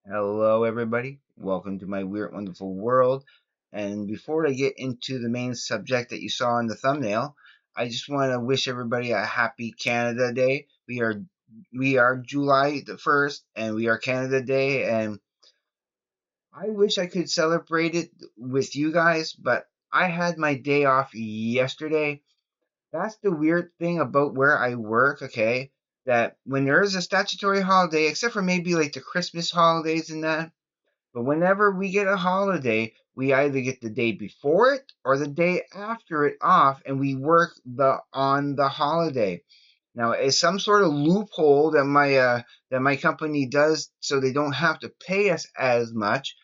Hello, everybody. Welcome to my weird, wonderful world. And before I get into the main subject that you saw in the thumbnail, I just want to wish everybody a happy Canada Day. We are July the 1st, and we are Canada Day. And I wish I could celebrate it with you guys, but I had my day off yesterday. That's the weird thing about where I work. Okay, that when there is a statutory holiday, except for maybe like the Christmas holidays and that. But whenever we get a holiday, we either get the day before it or the day after it off, and we work the on the holiday. Now, it's some sort of loophole that my company does, so they don't have to pay us as much.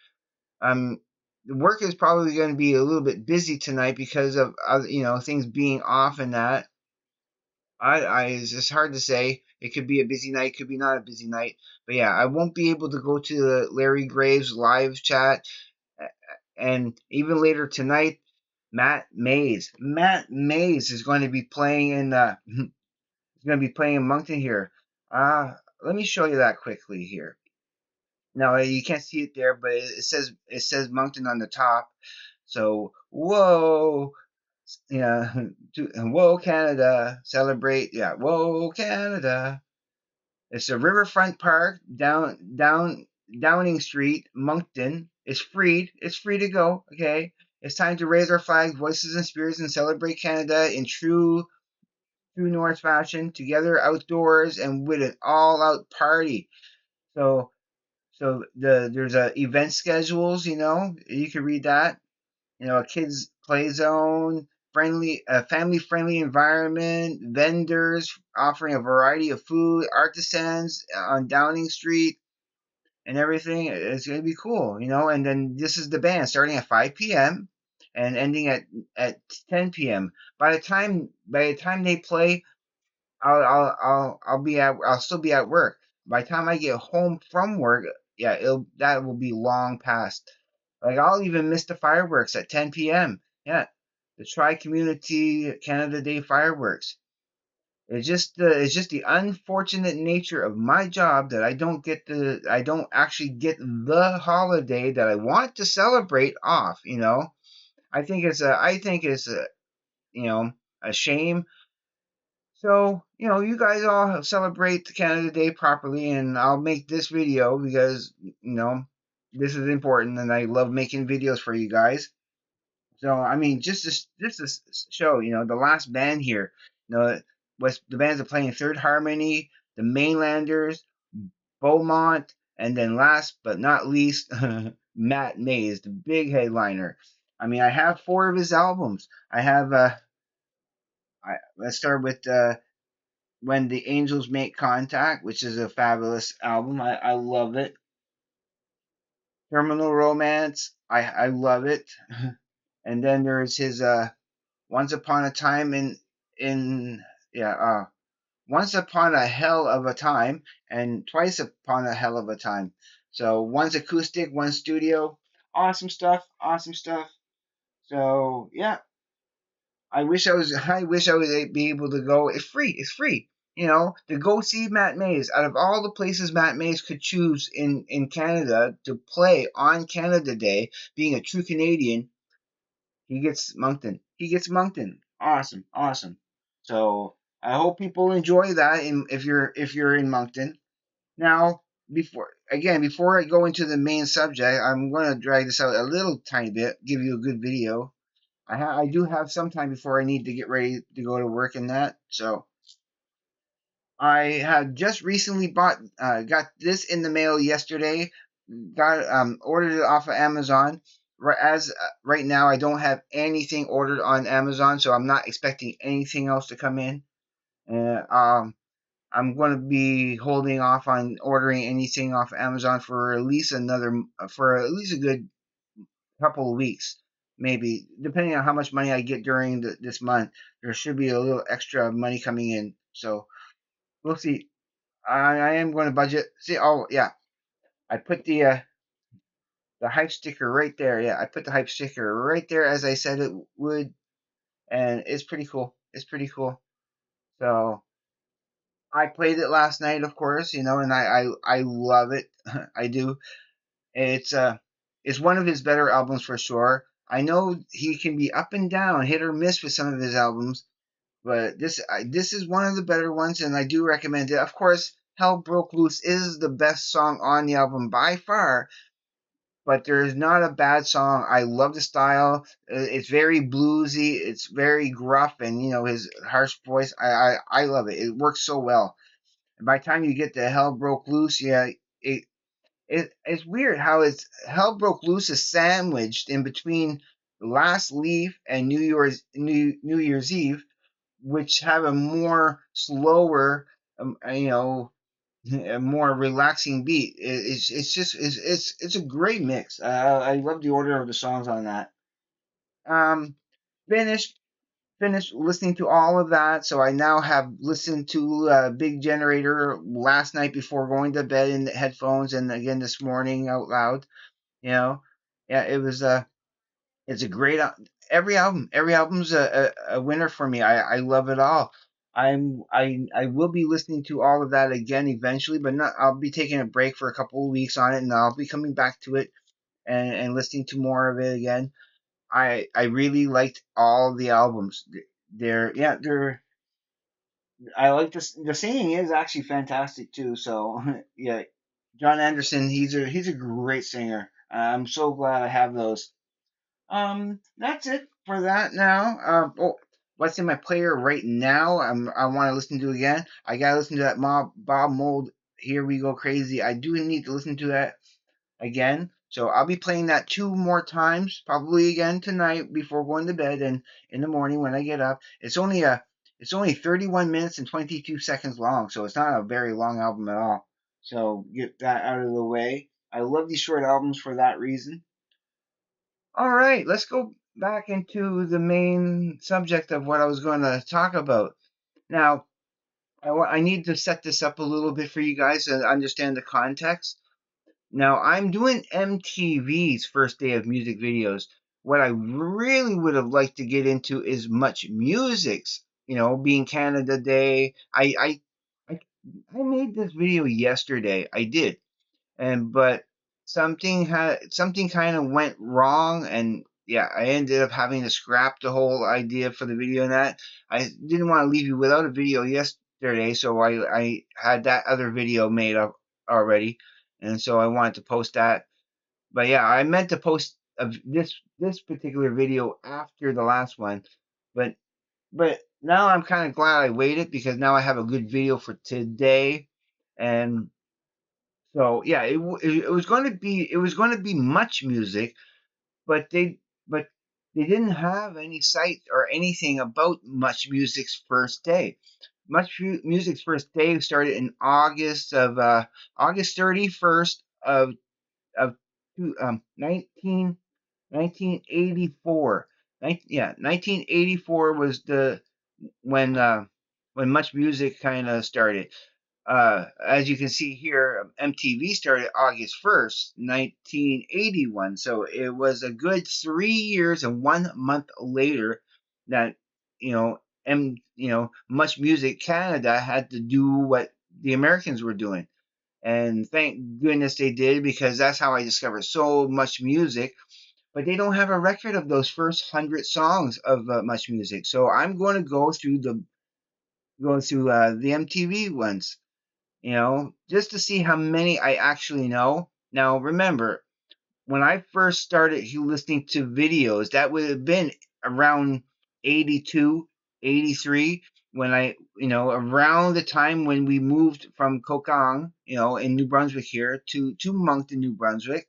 The work is probably going to be a little bit busy tonight because of things being off and that. It's hard to say. It could be a busy night, could be not a busy night. But yeah, I won't be able to go to the Larry Graves live chat. And even later tonight, Matt Mays. Matt Mays is going to be playing in he's going to be playing in Moncton here. Let me show you that quickly here. Now you can't see it there, but it says Moncton on the top. So whoa, yeah, whoa Canada, celebrate, yeah, whoa Canada. It's a riverfront park Downing Street, Moncton. It's free to go. Okay, it's time to raise our flag, voices and spirits, and celebrate Canada in true North fashion, together outdoors and with an all-out party. So there's a event schedules. You can read that. A kids play zone, family friendly environment, vendors offering a variety of food, artisans on Downing Street and everything. It's gonna be cool. And then this is the band starting at 5 p.m. and ending at 10 p.m. By the time they play, I'll still be at work. By the time I get home from work, yeah, that will be long past. Like I'll even miss the fireworks at 10 p.m. Yeah, the Tri Community Canada Day fireworks. It's just the unfortunate nature of my job that I don't actually get the holiday that I want to celebrate off. I think it's you know a shame. So, you guys all celebrate the Canada Day properly, and I'll make this video because, this is important, and I love making videos for you guys. So, I mean, just to show, the last band here, was the bands are playing Third Harmony, the Mainlanders, Beaumont, and then last but not least, Matt Mays, the big headliner. I mean, I have four of his albums. Let's start with When the Angels Make Contact, which is a fabulous album. I love it. Terminal Romance, I love it. And then there's his Once Upon a Time in yeah Once Upon a Hell of a Time and Twice Upon a Hell of a Time. So one's acoustic, one's studio. Awesome stuff. Awesome stuff. So yeah, I wish I would be able to go. It's free. It's free. To go see Matt Mays. Out of all the places Matt Mays could choose in Canada to play on Canada Day, being a true Canadian, he gets Moncton. He gets Moncton. Awesome, awesome. So I hope people enjoy that. If you're in Moncton now. Before I go into the main subject, I'm going to drag this out a little tiny bit, give you a good video. I do have some time before I need to get ready to go to work and that. So I had just recently got this in the mail yesterday. Got ordered it off of Amazon. Right now, I don't have anything ordered on Amazon, so I'm not expecting anything else to come in. And I'm going to be holding off on ordering anything off Amazon for at least a good couple of weeks, maybe, depending on how much money I get during this month. There should be a little extra money coming in, so we'll see. I am going to budget. See, oh yeah, I put the hype sticker right there. Yeah, I put the hype sticker right there as I said it would, and it's pretty cool. It's pretty cool. So I played it last night, of course, and I love it. I do. It's it's one of his better albums for sure. I know he can be up and down, hit or miss with some of his albums, but this is one of the better ones, and I do recommend it. Of course, "Hell Broke Loose" is the best song on the album by far, but there's not a bad song. I love the style. It's very bluesy. It's very gruff, and his harsh voice. I love it. It works so well. And by the time you get to "Hell Broke Loose," yeah, it it's weird how it's "Hell Broke Loose" is sandwiched in between "Last Leaf" and New Year's Eve, which have a more slower, a more relaxing beat. It's just it's a great mix. I love the order of the songs on that. Um, finished finished listening to all of that, so I now have listened to Big Generator last night before going to bed in the headphones, and again this morning out loud. You know, yeah, it's a great every album's a winner for me. I love it all. I will be listening to all of that again eventually, but not I'll be taking a break for a couple of weeks on it, and I'll be coming back to it and listening to more of it again. I really liked all the albums. They're I like this. The singing is actually fantastic too. So yeah, John Anderson, he's a great singer. I'm so glad I have those. That's it for that now. What's in my player right now? I want to listen to again. I gotta listen to that Bob Mold. Here we go crazy. I do need to listen to that again. So I'll be playing that two more times, probably again tonight before going to bed and in the morning when I get up. It's only 31 minutes and 22 seconds long, so it's not a very long album at all. So get that out of the way. I love these short albums for that reason. All right, let's go back into the main subject of what I was going to talk about. Now, I need to set this up a little bit for you guys to understand the context. Now, I'm doing MTV's first day of music videos. What I really would have liked to get into is Much Music's, being Canada Day. I, I made this video yesterday. I did, but something kind of went wrong, and yeah, I ended up having to scrap the whole idea for the video. And that I didn't want to leave you without a video yesterday, so I had that other video made up already, and so I wanted to post that. But yeah, I meant to post this particular video after the last one, but now I'm kind of glad I waited because now I have a good video for today. And so yeah, it was going to be much music, but they didn't have any site or anything about Much Music's first day. Music's first day started in August 31st of 1984. 1984 was the when Much Music kind of started. As you can see here, MTV started August 1st, 1981. So it was a good 3 years and 1 month later that Much Music Canada had to do what the Americans were doing. And thank goodness they did, because that's how I discovered so much music. But they don't have a record of those first 100 songs of Much Music. So I'm going to go through the MTV ones, just to see how many I actually know. Now, remember, when I first started listening to videos, that would have been around 82, 83, when around the time when we moved from Kokang, in New Brunswick here to Moncton, New Brunswick.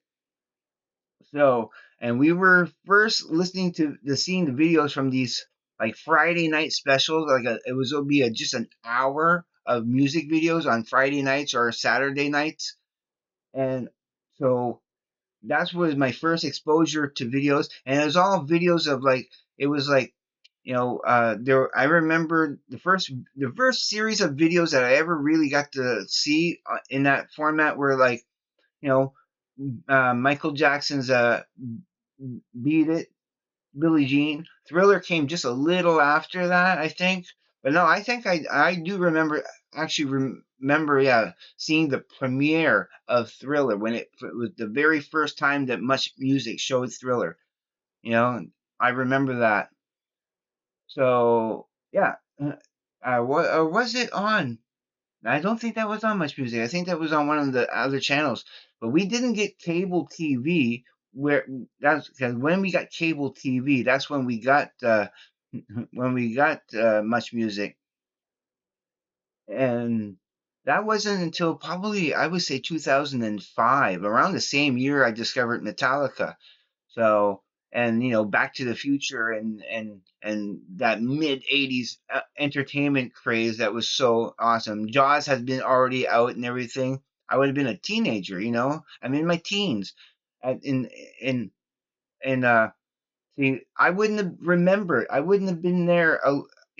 So, and we were first listening to seeing the videos from these like Friday night specials. It'll be just an hour of music videos on Friday nights or Saturday nights, and so that's was my first exposure to videos, and it was all videos of it was like there. I remember the first series of videos that I ever really got to see in that format were you know Michael Jackson's Beat It, Billie Jean. Thriller came just a little after that, I think. But no, I think I do remember. actually remember, yeah, seeing the premiere of Thriller when it was the very first time that Much Music showed Thriller. You know, I remember that. So yeah, what or was it on? I don't think that was on Much Music. I think that was on one of the other channels. But we didn't get cable TV. Where that's because when we got cable TV, that's when we got Much Music, and that wasn't until probably I would say 2005, around the same year I discovered Metallica. So, and Back to the Future and that mid '80s entertainment craze that was so awesome. Jaws has been already out and everything. I would have been a teenager, I'm in my teens, in in in see, I wouldn't have remembered. I wouldn't have been there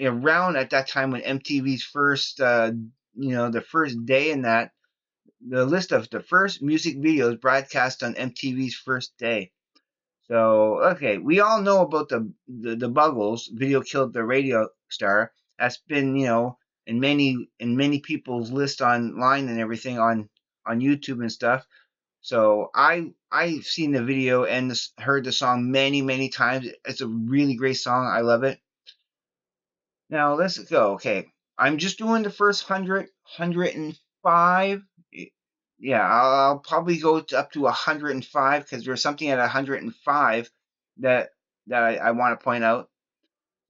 around at that time when MTV's first, the first day in that the list of the first music videos broadcast on MTV's first day. So okay, we all know about the Buggles. Video killed the radio star. That's been in many people's list online and everything on YouTube and stuff. So I've seen the video and heard the song many times. It's a really great song. I love it. Now let's go. Okay, I'm just doing the first 105. Yeah, I'll probably go up to 105 because there's something at 105 that I want to point out.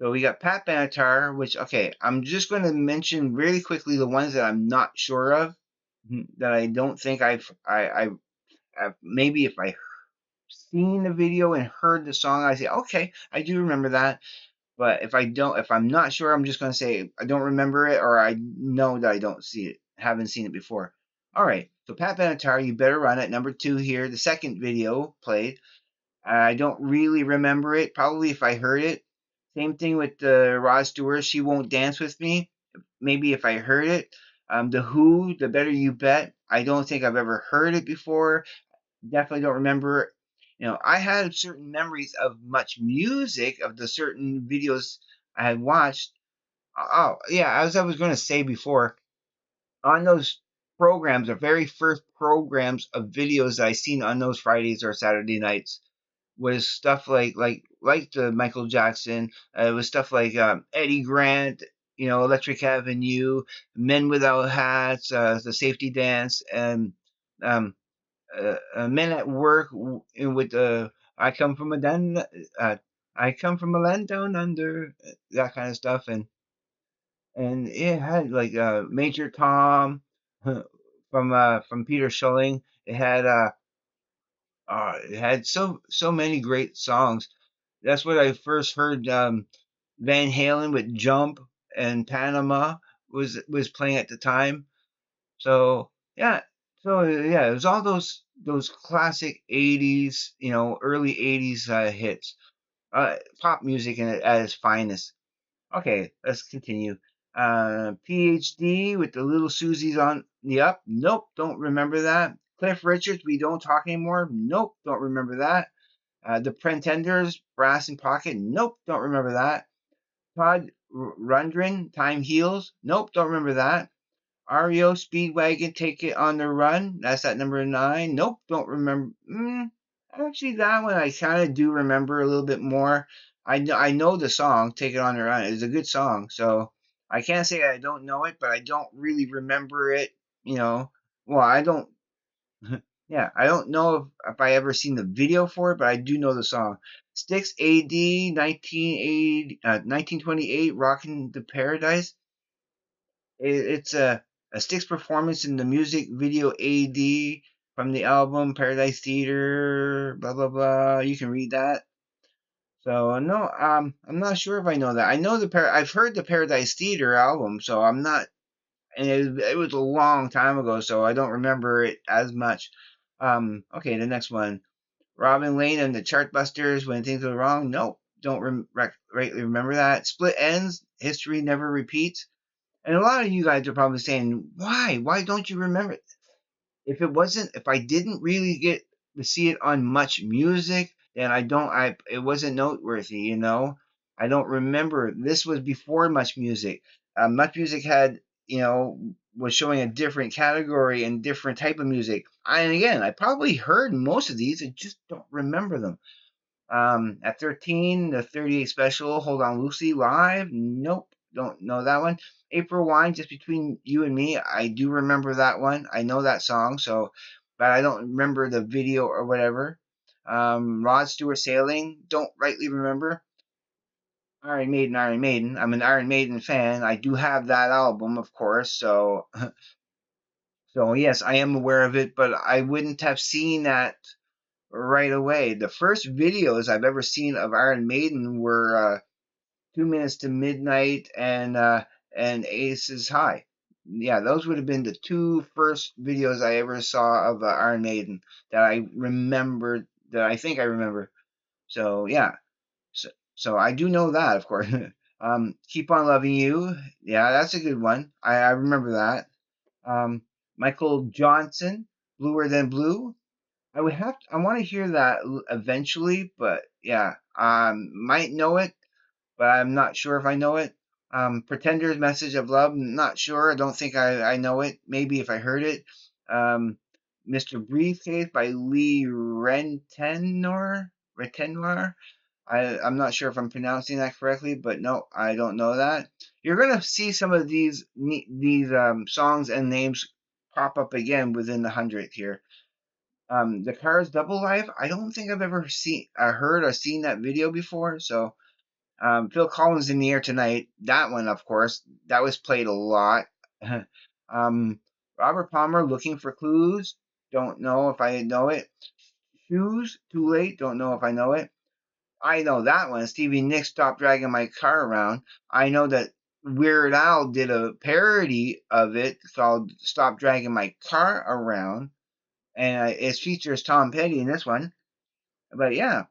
So we got Pat Benatar, which okay, I'm just going to mention really quickly the ones that I'm not sure of, that I don't think I've maybe if I seen the video and heard the song, I say okay, I do remember that. But if I'm not sure, I'm just going to say I don't remember it, or I know that I don't see it, haven't seen it before. All right, so Pat Benatar, You Better Run It, number two here. The second video played. I don't really remember it. Probably if I heard it. Same thing with the Rod Stewart, She Won't Dance With Me. Maybe if I heard it. The Who, The Better You Bet. I don't think I've ever heard it before. Definitely don't remember. I had certain memories of Much Music, of the certain videos I had watched. Oh, yeah, as I was going to say before, on those programs, the very first programs of videos that I seen on those Fridays or Saturday nights was stuff like the Michael Jackson. It was stuff like Eddie Grant, Electric Avenue, Men Without Hats, the Safety Dance, and um, men at work with I come from uh, I come from a land down under, that kind of stuff, and it had like Major Tom from Peter Schilling. It had so many great songs. That's what I first heard. Van Halen with Jump and Panama was playing at the time. So yeah, so it was all those classic '80s, early '80s hits, pop music at its finest. Okay, let's continue. PhD with the Little Susie's on the up. Nope, don't remember that. Cliff Richards, We Don't Talk Anymore. Nope, don't remember that. The Pretenders, Brass in Pocket. Nope, don't remember that. Todd Rundgren, Time Heals. Nope, don't remember that. REO Speedwagon, Take It on the Run. That's at number 9. Nope, don't remember. Actually, that one I kind of do remember a little bit more. I know the song, Take It on the Run. It's a good song, so I can't say I don't know it, but I don't really remember it. You know, well, I don't. Yeah, I don't know if I ever seen the video for it, but I do know the song. Styx AD 1928, Rockin' the Paradise. It's a Styx performance in the music video AD from the album Paradise Theater, blah blah blah. You can read that. So no, I'm not sure if I know that. I know I've heard the Paradise Theater album, so I'm not. And it was a long time ago, so I don't remember it as much. Okay, the next one, Robin Lane and the Chartbusters, When Things Go Wrong. Nope, don't rightly remember that. Split Ends, History Never Repeats. And a lot of you guys are probably saying, why? Why don't you remember it? If I didn't really get to see it on Much Music, then it wasn't noteworthy. I don't remember. This was before Much Music. Much Music had, was showing a different category and different type of music. And again, I probably heard most of these, I just don't remember them. At 13, the 38 special, Hold On Lucy live. Nope, don't know that one. April Wine, Just Between You and Me. I do remember that one. I know that song, but I don't remember the video or whatever. Rod Stewart Sailing, don't rightly remember. Iron Maiden, Iron Maiden. I'm an Iron Maiden fan. I do have that album, of course. So yes, I am aware of it, but I wouldn't have seen that right away. The first videos I've ever seen of Iron Maiden were 2 Minutes to Midnight and Aces High. Yeah, those would have been the two first videos I ever saw of Iron Maiden that I remembered, that I think I remember. So yeah, so I do know that, of course. Keep on Loving You. Yeah, that's a good one. I remember that. Um, Michael Johnson, Bluer Than Blue. I want to hear that eventually, but yeah, might know it, but I'm not sure if I know it. Pretender's Message of Love, not sure. I don't think I know it. Maybe if I heard it. Um, Mr. Briefcase by Lee Retenor. I'm not sure if I'm pronouncing that correctly, but no, I don't know that. You're gonna see some of these songs and names pop up again within the 100 here. The Cars Double Life. I don't think I've ever heard or seen that video before. So, Phil Collins in the Air Tonight. That one, of course, that was played a lot. um, Robert Palmer, Looking for Clues. Don't know if I know it. Shoes, Too Late. Don't know if I know it. I know that one. Stevie Nicks, Stop Dragging My Car Around. I know that Weird Al did a parody of it called Stop Dragging My Car Around, and it features Tom Petty in this one. But yeah,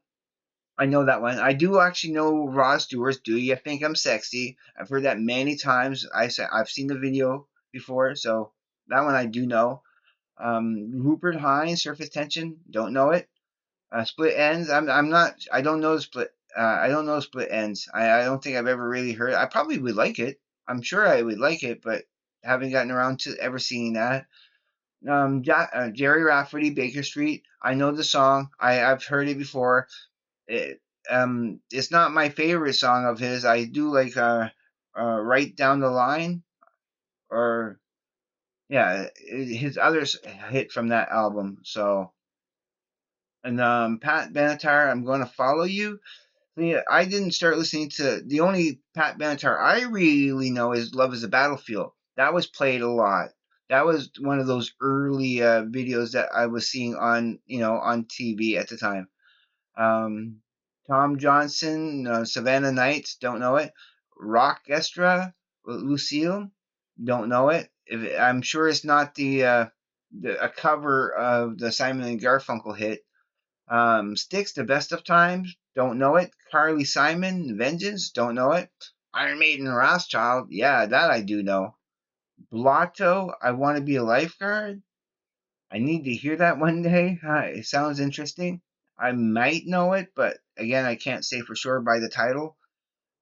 I know that one. I do actually know Rod Stewart's "Do You Think I'm Sexy." I've heard that many times. I've seen the video before, so that one I do know. Rupert Hines, "Surface Tension." Don't know it. Split Ends. I'm not. I don't know Split. I don't know Split Ends. I don't think I've ever really heard it. I probably would like it. I'm sure I would like it, but haven't gotten around to ever seeing that. Jerry Rafferty, Baker Street. I know the song. I've heard it before. It's not my favorite song of his. I do like Right Down the Line, or yeah, his other hit from that album. So, and Pat Benatar, I'm Going to Follow You. Yeah, I didn't start listening to, the only Pat Benatar I really know is Love Is a Battlefield. That was played a lot. That was one of those early videos that I was seeing on TV at the time. Um, Tom Johnson, Savannah Nights, don't know it. Rock Estra, Lucille, don't know it. I'm sure it's not a cover of the Simon and Garfunkel hit. Styx, The Best of Times, don't know it. Carly Simon, Vengeance, don't know it. Iron Maiden, Rothschild, yeah, that I do know. Blotto, I Want to Be a Lifeguard. I need to hear that one day. It sounds interesting. I might know it, but again, I can't say for sure by the title.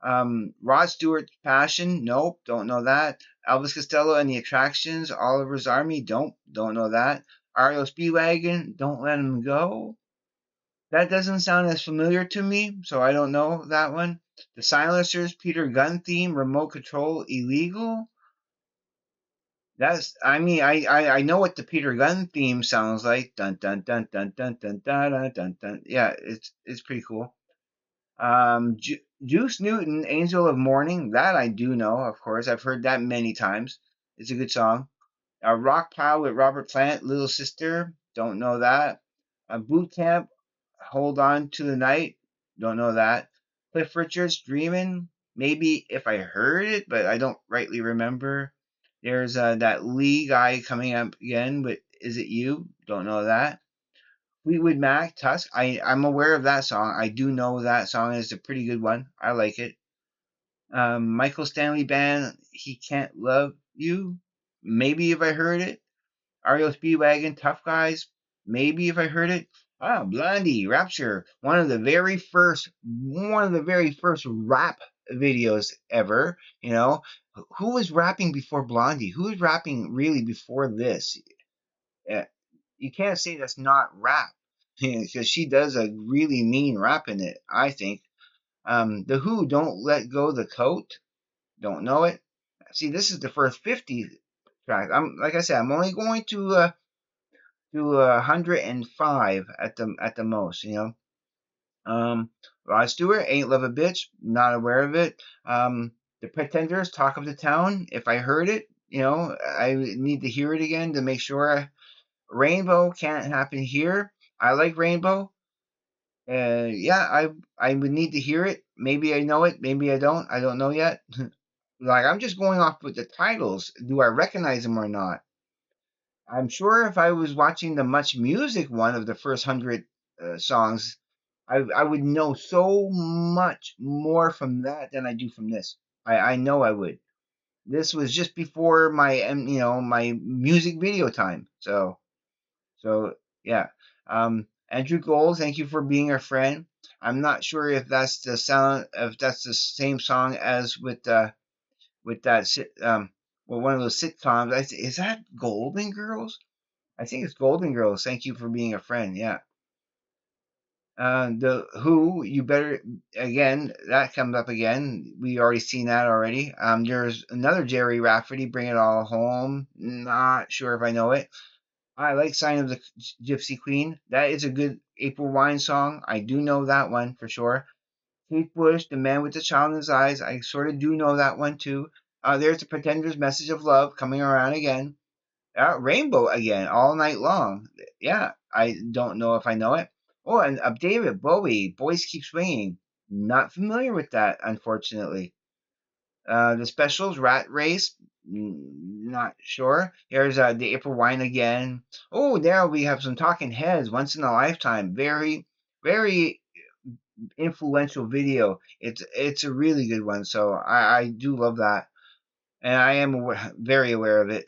Rod Stewart's Passion, nope, don't know that. Elvis Costello and the Attractions, Oliver's Army, don't know that. REO Speedwagon, Don't Let Him Go. That doesn't sound as familiar to me, so I don't know that one. The Silencers, Peter Gunn theme, Remote Control, Illegal. I know what the Peter Gunn theme sounds like. Dun dun dun dun dun dun dun dun dun dun. Yeah, it's pretty cool. Juice Newton, Angel of Morning. That I do know, of course. I've heard that many times. It's a good song. Rock Pile with Robert Plant, Little Sister. Don't know that. Boot Camp, Hold On to the Night. Don't know that. Cliff Richards, Dreamin'. Maybe if I heard it, but I don't rightly remember. There's that Lee guy coming up again with Is It You? Don't know that. Fleetwood Mac, Tusk. I'm aware of that song. I do know that song is a pretty good one. I like it. Michael Stanley Band, He Can't Love You. Maybe if I heard it. REO Speedwagon, Tough Guys. Maybe if I heard it. Blondie, Rapture. One of the very first rap videos ever. You know, who was rapping before Blondie? Who was rapping really before this? Uh, you can't say that's not rap because she does a really mean rap in it. I think. The Who, Don't Let Go the Coat. Don't know it. See, this is the first 50 track. I'm like I said, I'm only going to 105 at the most. You know. Um, Rod Stewart, Ain't Love a Bitch. Not aware of it. The Pretenders, Talk of the Town. If I heard it, you know, I need to hear it again to make sure. Rainbow, Can't Happen Here. I like Rainbow. Yeah, I would need to hear it. Maybe I know it. Maybe I don't. I don't know yet. Like I'm just going off with the titles. Do I recognize them or not? I'm sure if I was watching the Much Music one of the first 100 songs, I would know so much more from that than I do from this. I know I would. This was just before my my music video time. So yeah. Andrew Gold, thank you for being a friend. I'm not sure if that's the sound, if that's the same song as with that well, one of those sitcoms. Is that Golden Girls? I think it's Golden Girls. Thank you for being a friend. Yeah. The Who, you better again. That comes up again. We already seen that already. There's another Jerry Rafferty, Bring It All Home. Not sure if I know it. I like Sign of the Gypsy Queen. That is a good April Wine song. I do know that one for sure. Kate Bush, The Man with the Child in His Eyes. I sort of do know that one too. There's the Pretender's Message of Love coming around again. Rainbow again, all night long. Yeah, I don't know if I know it. Oh, and David Bowie, Boys Keep Swinging. Not familiar with that, unfortunately. The specials, Rat Race, not sure. Here's the April Wine again. Oh, there we have some Talking Heads, Once in a Lifetime. Very, very influential video. It's a really good one, so I do love that, and I am very aware of it.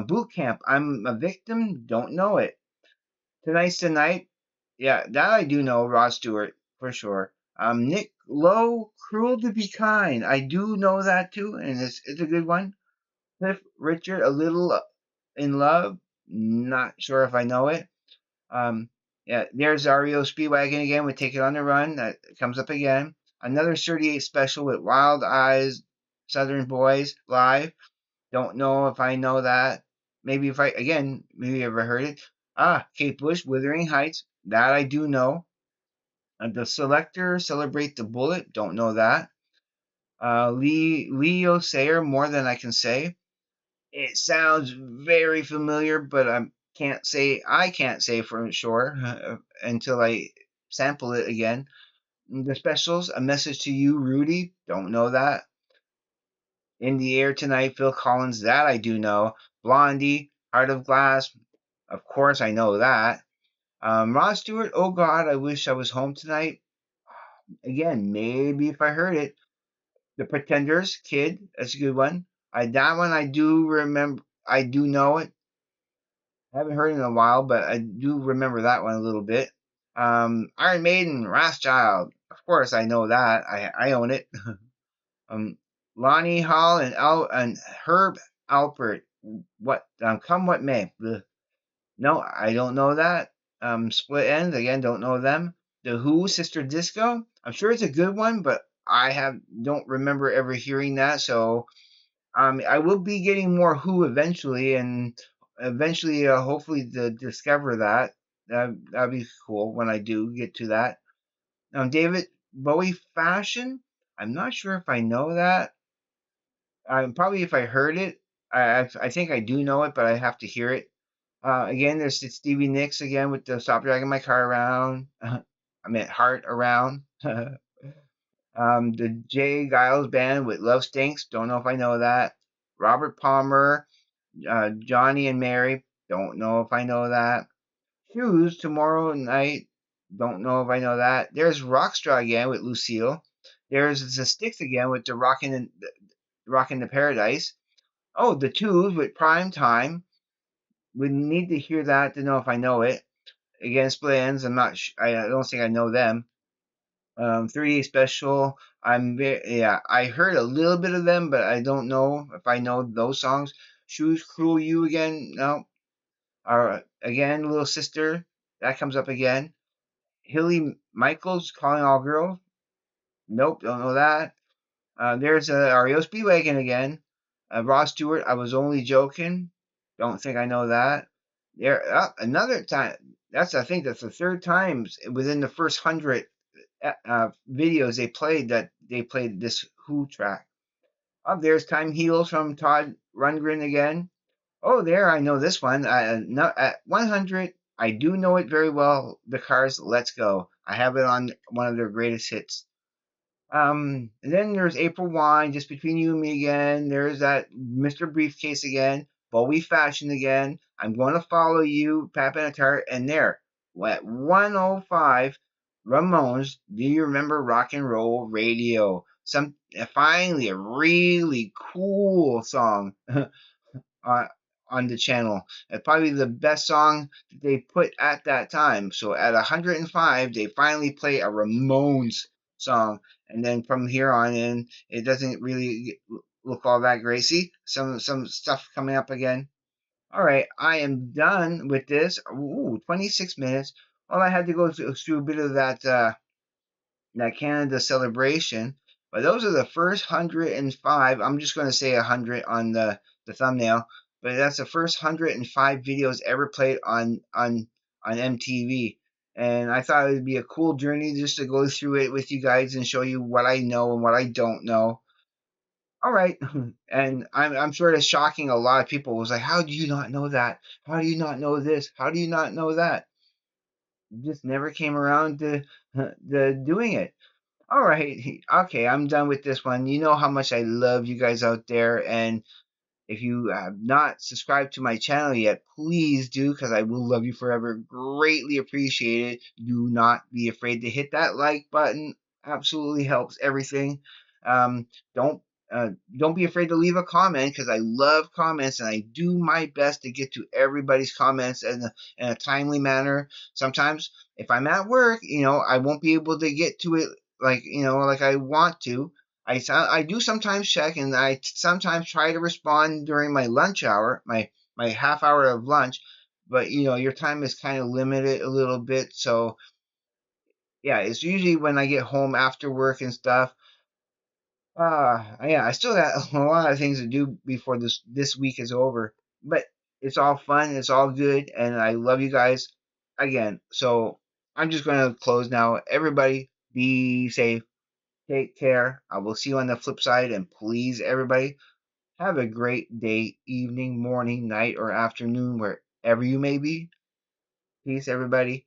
Boot Camp, I'm a Victim, don't know it. Tonight's the Night, yeah, that I do know. Rod Stewart for sure. Nick Lowe, Cruel to Be Kind. I do know that too, and it's a good one. Cliff Richard, A Little in Love. Not sure if I know it. Um, yeah, there's REO Speedwagon again with Take It on the Run. That comes up again. Another 38 special with Wild Eyes, Southern Boys live. Don't know if I know that. Maybe if I again, maybe I ever heard it. Kate Bush, Wuthering Heights. That I do know. The Selector, Celebrate the Bullet. Don't know that. Leo Sayer, More Than I Can Say. It sounds very familiar, but I can't say for sure until I sample it again. The specials, A Message to You, Rudy. Don't know that. In the Air Tonight, Phil Collins. That I do know. Blondie, Heart of Glass. Of course, I know that. Rod Stewart, Oh God, I Wish I Was Home Tonight. Again, maybe if I heard it. The Pretenders, Kid. That's a good one. That one I do remember. I do know it. I haven't heard it in a while, but I do remember that one a little bit. Iron Maiden, Rothschild. Of course, I know that. I own it. um, Lonnie Hall and Herb Alpert. What? Come what may. Ugh. No, I don't know that. Split Ends again. Don't know them. The Who, Sister Disco. I'm sure it's a good one, but don't remember ever hearing that. So I will be getting more Who eventually, and eventually, hopefully, to discover that. That'd be cool when I do get to that. David Bowie Fashion. I'm not sure if I know that. Probably if I heard it. I think I do know it, but I have to hear it. Again, there's Stevie Nicks again with the Stop Dragging My Car Around. I meant Heart Around. The Jay Giles Band with Love Stinks. Don't know if I know that. Robert Palmer, Johnny and Mary. Don't know if I know that. Shoes, Tomorrow Night. Don't know if I know that. There's Rockstar again with Lucille. There's the Sticks again with the Rockin' the Paradise. Oh, the Tubes with Prime Time. We need to hear that to know if I know it. Again, Split Ends. I don't think I know them. 30 special. Yeah, I heard a little bit of them, but I don't know if I know those songs. Shoes Cruel You again. No. Again, Little Sister. That comes up again. Hilly Michaels Calling All Girls. Nope, don't know that. There's REO Speedwagon again. Ross Stewart, I Was Only Joking. Don't think I know that. Another time. I think that's the third time within the first 100 videos they played this Who track. Oh, there's Time Heals from Todd Rundgren again. Oh, there, I know this one. No, at 100, I do know it very well. The Cars, Let's Go. I have it on one of their greatest hits. Then there's April Wine, Just Between You and Me again. There's that Mr. Briefcase again. Bowie Fashion again. I'm Going to Follow You, Pat Benatar, and there. At 105, Ramones, Do You Remember Rock and Roll Radio? Finally a really cool song on on the channel. It's probably the best song that they put at that time. So at 105, they finally play a Ramones song, and then from here on in, it doesn't really look all that great. See some stuff coming up again. All right, I am done with this. Ooh, 26 minutes. Well, I had to go through a bit of that Canada celebration. But those are the first 105. I'm just going to say 100 on the thumbnail. But that's the first 105 videos ever played on MTV. And I thought it would be a cool journey just to go through it with you guys and show you what I know and what I don't know. All right, and I'm sure it's shocking a lot of people. It was like, how do you not know that? How do you not know this? How do you not know that? Just never came around to doing it. All right. Okay, I'm done with this one. You know how much I love you guys out there. And if you have not subscribed to my channel yet, please do because I will love you forever. Greatly appreciate it. Do not be afraid to hit that like button. Absolutely helps everything. Um, don't don't be afraid to leave a comment because I love comments and I do my best to get to everybody's comments in a timely manner. Sometimes if I'm at work, I won't be able to get to it like I want to. I do sometimes check and I sometimes try to respond during my lunch hour, my half hour of lunch, but your time is kind of limited a little bit. So yeah, it's usually when I get home after work and stuff. Yeah, I still got a lot of things to do before this week is over, but it's all fun, it's all good, and I love you guys again. So I'm just going to close now. Everybody, be safe. Take care. I will see you on the flip side. And please, everybody, have a great day, evening, morning, night, or afternoon, wherever you may be. Peace, everybody.